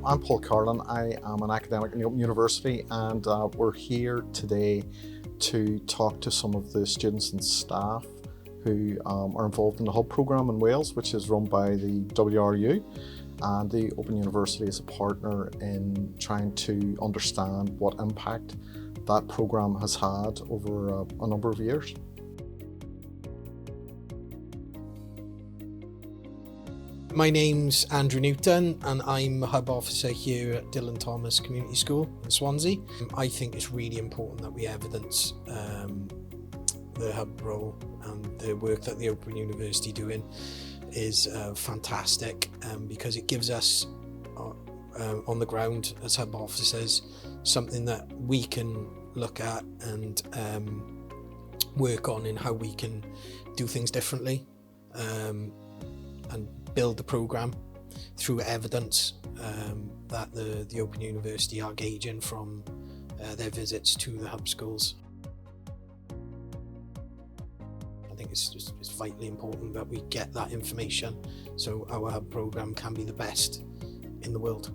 I'm Paul Carlin. I am an academic in the Open University, and we're here today to talk to some of the students and staff who are involved in the Hub programme in Wales, which is run by the WRU, and the Open University is a partner in trying to understand what impact that programme has had over a number of years. My name's Andrew Newton and I'm a Hub officer here at Dylan Thomas Community School in Swansea. I think it's really important that we evidence the Hub role, and the work that the Open University doing is fantastic because it gives us on the ground as Hub officers something that we can look at and work on in how we can do things differently and build the programme through evidence that the Open University are gauging from their visits to the Hub schools. I think it's vitally important that we get that information so our Hub programme can be the best in the world.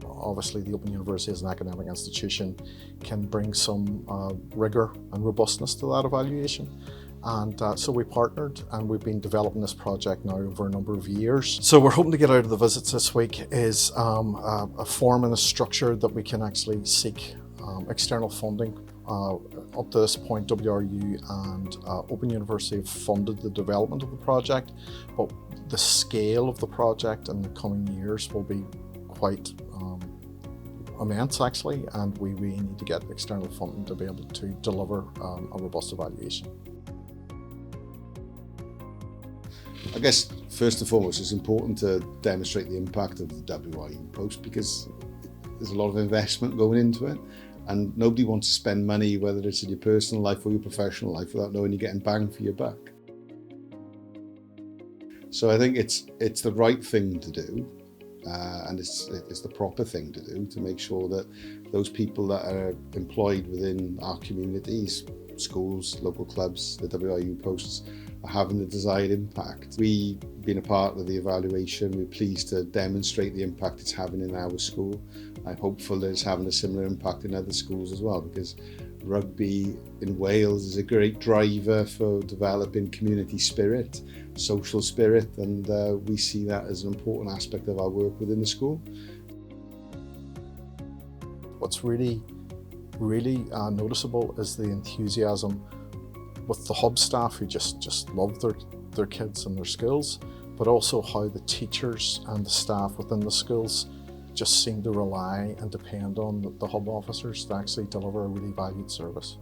Obviously, the Open University as an academic institution can bring some rigour and robustness to that evaluation. And so we partnered, and we've been developing this project now over a number of years. So we're hoping to get out of the visits this week is a form and a structure that we can actually seek external funding. Up to this point, WRU and Open University have funded the development of the project, but the scale of the project in the coming years will be quite immense actually, and we really need to get external funding to be able to deliver a robust evaluation. I guess first and foremost it's important to demonstrate the impact of the WRU post, because there's a lot of investment going into it, and nobody wants to spend money, whether it's in your personal life or your professional life, without knowing you're getting bang for your buck. So I think it's the right thing to do, and it's the proper thing to do to make sure that those people that are employed within our communities, schools, local clubs, the WRU posts, are having the desired impact. We've been a part of the evaluation. We're pleased to demonstrate the impact it's having in our school. I'm hopeful that it's having a similar impact in other schools as well, because rugby in Wales is a great driver for developing community spirit, social spirit, and we see that as an important aspect of our work within the school. What's really noticeable is the enthusiasm with the Hub staff, who just love their kids and their skills, but also how the teachers and the staff within the schools just seem to rely and depend on the Hub officers to actually deliver a really valued service.